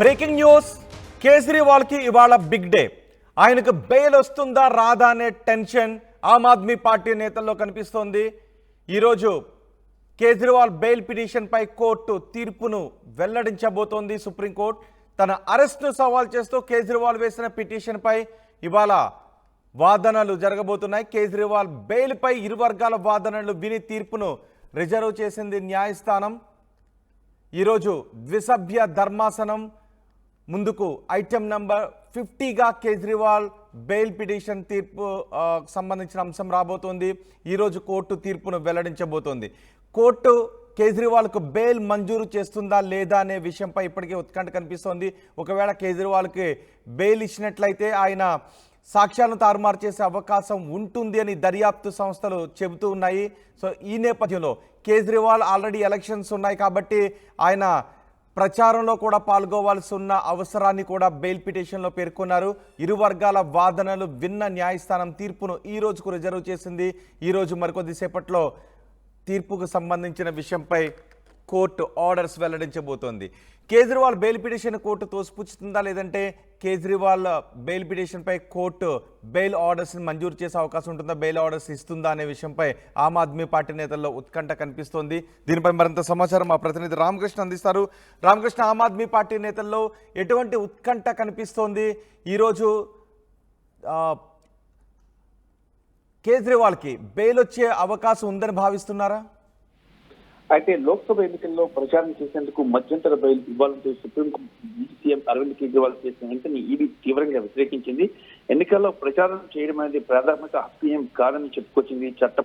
Breaking news, కేజ్రీవాల్కి ఇవాళ big day. ఆయనకు bail వస్తుందా రాదా అనే టెన్షన్ ఆమ్ ఆద్మీ పార్టీ నేతల్లో కనిపిస్తోంది. ఈరోజు కేజ్రీవాల్ బెయిల్ పిటిషన్పై కోర్టు తీర్పును వెల్లడించబోతోంది. సుప్రీంకోర్టు తన అరెస్ట్ను సవాల్ చేస్తూ కేజ్రీవాల్ వేసిన పిటిషన్పై ఇవాళ వాదనలు జరగబోతున్నాయి. కేజ్రీవాల్ బెయిల్పై ఇరు వర్గాల వాదనలు విని తీర్పును రిజర్వ్ చేసింది న్యాయస్థానం. ఈరోజు ద్విసభ్య ధర్మాసనం ముందుకు ఐటెం నంబర్ 50గా కేజ్రీవాల్ బెయిల్ పిటిషన్ తీర్పు సంబంధించిన అంశం రాబోతోంది. ఈరోజు కోర్టు తీర్పును వెల్లడించబోతోంది. కోర్టు కేజ్రీవాల్కు బెయిల్ మంజూరు చేస్తుందా లేదా అనే విషయంపై ఇప్పటికే ఉత్కంఠ కనిపిస్తోంది. ఒకవేళ కేజ్రీవాల్కి బెయిల్ ఇచ్చినట్లయితే ఆయన సాక్ష్యాలను తారుమారు చేసే అవకాశం ఉంటుంది అని దర్యాప్తు సంస్థలు చెబుతూ ఉన్నాయి. సో ఈ నేపథ్యంలో కేజ్రీవాల్ ఆల్రెడీ ఎలక్షన్స్ ఉన్నాయి కాబట్టి ఆయన ప్రచారంలో కూడా పాల్గొవాల్సి ఉన్న అవసరాన్ని కూడా బెయిల్ పిటిషన్లో పేర్కొన్నారు. ఇరు వర్గాల వాదనలు విన్న న్యాయస్థానం తీర్పును ఈ రోజుకు రిజర్వ్ చేసింది. ఈరోజు మరికొద్దిసేపట్లో తీర్పుకు సంబంధించిన విషయంపై కోర్టు ఆర్డర్స్ వెల్లడించబోతోంది. కేజ్రీవాల్ బెయిల్ పిటిషన్ కోర్టు తోసిపుచ్చుతుందా లేదంటే కేజ్రీవాల్ బెయిల్ పిటిషన్పై కోర్టు బెయిల్ ఆర్డర్స్ని మంజూరు చేసే అవకాశం ఉంటుందా, బెయిల్ ఆర్డర్స్ ఇస్తుందా అనే విషయంపై ఆమ్ ఆద్మీ పార్టీ నేతల్లో ఉత్కంఠ కనిపిస్తోంది. దీనిపై మరింత సమాచారం మా ప్రతినిధి రామకృష్ణ అందిస్తారు. రామకృష్ణ, ఆమ్ ఆద్మీ పార్టీ నేతల్లో ఎటువంటి ఉత్కంఠ కనిపిస్తోంది? ఈరోజు కేజ్రీవాల్కి బెయిల్ వచ్చే అవకాశం ఉందని భావిస్తున్నారా? అయితే లోక్సభ ఎన్నికల్లో ప్రచారం చేసేందుకు మధ్యంతర బెయిల్ ఇవ్వాలంటూ సుప్రీంకోర్టు సీఎం అరవింద్ కేజ్రీవాల్ చేసిన వెంటనే ఈడీ తీవ్రంగా వ్యతిరేకించింది. ఎన్నికల్లో ప్రచారం చేయడం అనేది ప్రాథమిక హక్కు ఏం కాదని చెప్పుకొచ్చింది. చట్ట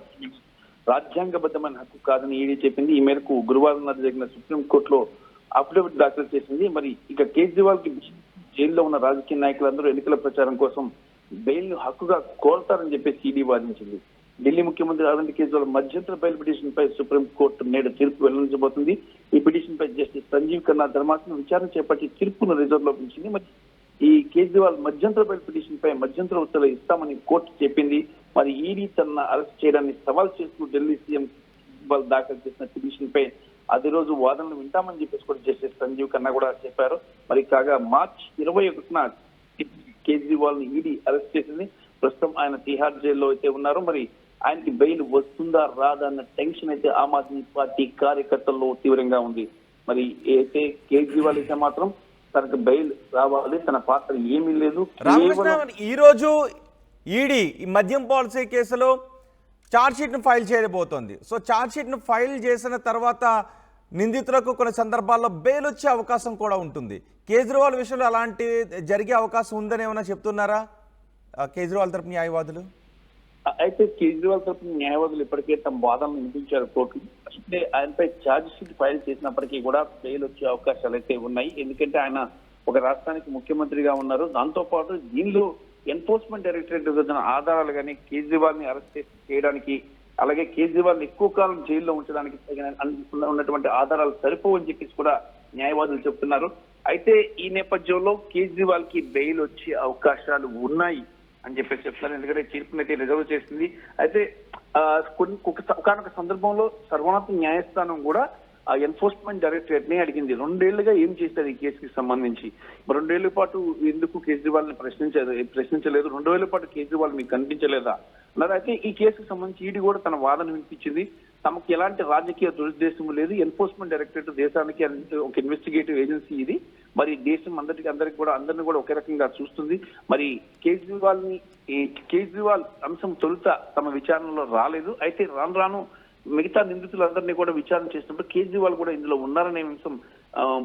రాజ్యాంగబద్ధమైన హక్కు కాదని ఈడీ చెప్పింది. ఈ మేరకు గురువారం నాడు జరిగిన సుప్రీంకోర్టులో అఫిడవిట్ దాఖలు చేసింది. మరి ఇక కేజ్రీవాల్ కి జైల్లో ఉన్న రాజకీయ నాయకులందరూ ఎన్నికల ప్రచారం కోసం బెయిల్ ను హక్కుగా కోరతారని చెప్పేసి ఈడీ వాదించింది. ఢిల్లీ ముఖ్యమంత్రి అరవింద్ కేజ్రీవాల్ మధ్యంతర బెయిల్ పిటిషన్ పై సుప్రీంకోర్టు నేడు తీర్పు వెల్లడించబోతుంది. ఈ పిటిషన్ పై జస్టిస్ సంజీవ్ ఖన్నా ధర్మాసనం విచారణ చేపట్టి తీర్పును రిజర్వ్ లో ఉంచింది. మరి ఈ కేజ్రీవాల్ మధ్యంతర బెయిల్ పిటిషన్ పై మధ్యంతర ఉత్తర్వులు ఇస్తామని కోర్టు చెప్పింది. మరి ఈడీ తన అరెస్ట్ చేయడాన్ని సవాల్ చేస్తూ ఢిల్లీ సీఎం దాఖలు చేసిన పిటిషన్ పై అదే రోజు వాదనలు వింటామని చెప్పేసి కూడా జస్టిస్ సంజీవ్ ఖన్నా కూడా చెప్పారు. మరి కాగా మార్చి 21న కేజ్రీవాల్ ని ఈడీ అరెస్ట్ చేసింది. ప్రస్తుతం ఆయన తిహార్ జైల్లో అయితే ఉన్నారు. మరి ఆయనకి బెయిల్ వస్తుందా రాదా అన్న టెన్షన్ అయితే ఆమ్ ఆద్మీ పార్టీ కార్యకర్తల్లో తీవ్రంగా ఉంది. మరి అయితే కేజ్రీవాల్ అయితే మాత్రం తనకు బెయిల్ రావాలి, తన పాత్ర ఏమీ లేదు. ఈ రోజు ఈడీ ఈ మద్యం పాలసీ కేసులో ఛార్జ్ షీట్ ను ఫైల్ చేయబోతోంది. సో ఛార్జ్ షీట్ ను ఫైల్ చేసిన తర్వాత నిందితులకు కొన్ని సందర్భాల్లో బెయిల్ వచ్చే అవకాశం కూడా ఉంటుంది. కేజ్రీవాల్ విషయంలో అలాంటి జరిగే అవకాశం ఉందని ఏమైనా చెప్తున్నారా కేజ్రీవాల్ తరపు న్యాయవాదులు? అయితే కేజ్రీవాల్ తరపున న్యాయవాదులు ఇప్పటికే తమ వాదనలు వినిపించారు కోర్టు. అంటే ఆయనపై ఛార్జ్ షీట్ ఫైల్ చేసినప్పటికీ కూడా బెయిల్ వచ్చే అవకాశాలు అయితే ఉన్నాయి. ఎందుకంటే ఆయన ఒక రాష్ట్రానికి ముఖ్యమంత్రిగా ఉన్నారు. దాంతో పాటు దీనిలో ఎన్ఫోర్స్మెంట్ డైరెక్టరేట్ వద్ద ఆధారాలు కానీ కేజ్రీవాల్ ని అరెస్ట్ చేయడానికి, అలాగే కేజ్రీవాల్ ఎక్కువ కాలం జైల్లో ఉంచడానికి ఉన్నటువంటి ఆధారాలు సరిపోవని చెప్పేసి కూడా న్యాయవాదులు చెప్తున్నారు. అయితే ఈ నేపథ్యంలో కేజ్రీవాల్ కి బెయిల్ వచ్చే అవకాశాలు ఉన్నాయి అని చెప్పేసి చెప్తున్నారు. ఎందుకంటే తీర్పుని అయితే రిజర్వ్ చేసింది. అయితే ఒకనొక సందర్భంలో సర్వోన్నత న్యాయస్థానం కూడా ఎన్ఫోర్స్మెంట్ డైరెక్టరేట్ ని అడిగింది 2 ఏళ్లుగా ఏం చేస్తారు ఈ కేసుకి సంబంధించి. 2 ఏళ్ల పాటు ఎందుకు కేజ్రీవాల్ ని ప్రశ్నించలేదు, 2 ఏళ్ల పాటు కేజ్రీవాల్ మీకు కనిపించలేదా అన్నారు. అయితే ఈ కేసుకు సంబంధించి ఈడీ కూడా తన వాదన వినిపించింది. తమకు ఎలాంటి రాజకీయ దురుద్దేశం లేదు. ఎన్ఫోర్స్మెంట్ డైరెక్టరేట్ దేశానికి ఒక ఇన్వెస్టిగేటివ్ ఏజెన్సీ ఇది. మరి దేశం అందరినీ కూడా ఒకే రకంగా చూస్తుంది. మరి కేజ్రీవాల్ అంశం తొలుత తమ విచారణలో రాలేదు. అయితే రాను మిగతా నిందితులందరినీ కూడా విచారణ చేసినప్పుడు కేజ్రీవాల్ కూడా ఇందులో ఉన్నారనే అంశం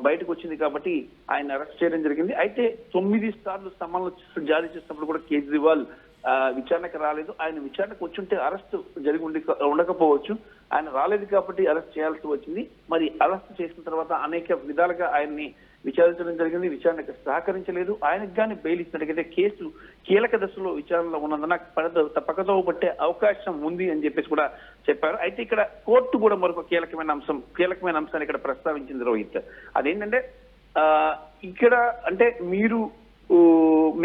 బయటకు వచ్చింది కాబట్టి ఆయన అరెస్ట్ చేయడం జరిగింది. అయితే 9 సార్లు సమన్లు జారీ చేసినప్పుడు కూడా కేజ్రీవాల్ విచారణకు రాలేదు. ఆయన విచారణకు వచ్చుంటే అరెస్ట్ జరిగి ఉండకపోవచ్చు. ఆయన రాలేదు కాబట్టి అరెస్ట్ చేయాల్సి వచ్చింది. మరి అరెస్ట్ చేసిన తర్వాత అనేక విధాలుగా ఆయన్ని విచారించడం జరిగింది. విచారణకు సహకరించలేదు. ఆయనకు కానీ బెయిల్ ఇచ్చినట్టుగైతే కేసు కీలక దశలో విచారణలో ఉన్నందున పక్కతో పట్టే అవకాశం ఉంది అని చెప్పేసి కూడా చెప్పారు. అయితే ఇక్కడ కోర్టు కూడా మరొక కీలకమైన అంశాన్ని ఇక్కడ ప్రస్తావించింది రోహిత్. అదేంటంటే ఇక్కడ అంటే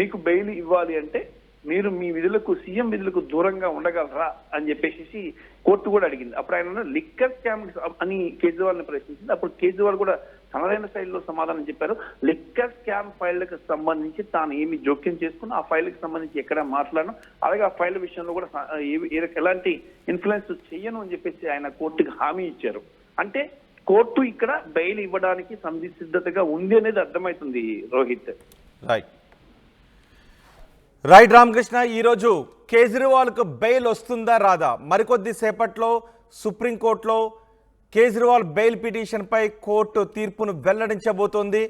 మీకు బెయిల్ ఇవ్వాలి అంటే మీరు మీ విధులకు సీఎం విధులకు దూరంగా ఉండగలరా అని చెప్పేసి కోర్టు కూడా అడిగింది. అప్పుడు ఆయన లిక్కర్ స్కామ్ అని కేజ్రీవాల్ ని ప్రశ్నించింది. అప్పుడు కేజ్రీవాల్ కూడా తనదైన శైలిలో సమాధానం చెప్పారు. లిక్కర్ స్కామ్ ఫైళ్లకు సంబంధించి తాను ఏమి జోక్యం చేసుకున్నా, ఆ ఫైల్కి సంబంధించి ఎక్కడ మాట్లాడను, అలాగే ఆ ఫైల్ విషయంలో కూడా ఎలాంటి ఇన్ఫ్లుయెన్స్ చెయ్యను అని చెప్పేసి ఆయన కోర్టుకు హామీ ఇచ్చారు. అంటే కోర్టు ఇక్కడ బెయిల్ ఇవ్వడానికి సంసిద్ధతగా ఉంది అనేది అర్థమవుతుంది రోహిత్. రైట్ రామకృష్ణ, ఈరోజు కేజ్రీవాల్కు బెయిల్ వస్తుందా రాదా? మరికొద్ది సేపట్లో సుప్రీంకోర్టులో కేజ్రీవాల్ బెయిల్ పిటిషన్పై కోర్టు తీర్పును వెల్లడించబోతోంది.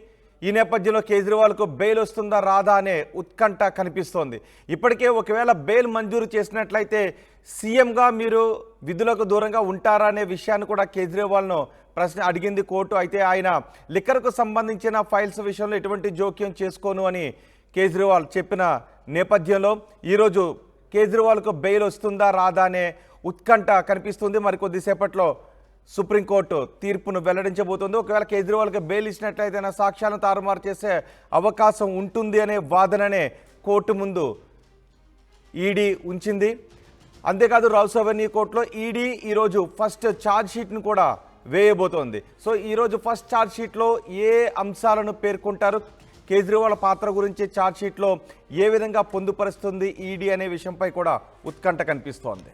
ఈ నేపథ్యంలో కేజ్రీవాల్కు బెయిల్ వస్తుందా రాదా అనే ఉత్కంఠ కనిపిస్తోంది. ఇప్పటికే ఒకవేళ బెయిల్ మంజూరు చేసినట్లయితే సీఎంగా మీరు విధులకు దూరంగా ఉంటారా అనే విషయాన్ని కూడా కేజ్రీవాల్ను ప్రశ్న అడిగింది కోర్టు. అయితే ఆయన లిక్కర్కు సంబంధించిన ఫైల్స్ విషయంలో ఎటువంటి జోక్యం చేసుకోను అని కేజ్రీవాల్ చెప్పిన నేపథ్యంలో ఈరోజు కేజ్రీవాల్కు బెయిల్ వస్తుందా రాదా అనే ఉత్కంఠ కనిపిస్తుంది. మరికొద్దిసేపట్లో సుప్రీంకోర్టు తీర్పును వెల్లడించబోతోంది. ఒకవేళ కేజ్రీవాల్కి బెయిల్ ఇచ్చినట్లయితే సాక్ష్యాలను తారుమారు చేసే అవకాశం ఉంటుంది అనే వాదననే కోర్టు ముందు ఈడీ ఉంచింది. అంతేకాదు రౌస్ అవెన్యూ కోర్టులో ఈడీ ఈరోజు ఫస్ట్ ఛార్జ్ షీట్ను కూడా వేయబోతోంది. సో ఈరోజు ఫస్ట్ ఛార్జ్ షీట్లో ఏ అంశాలను పేర్కొంటారు, కేజ్రీవాల్ పాత్ర గురించి ఛార్జ్ షీట్లో ఏ విధంగా పొందుపరుస్తుంది ఈడీ అనే విషయంపై కూడా ఉత్కంఠ కనిపిస్తోంది.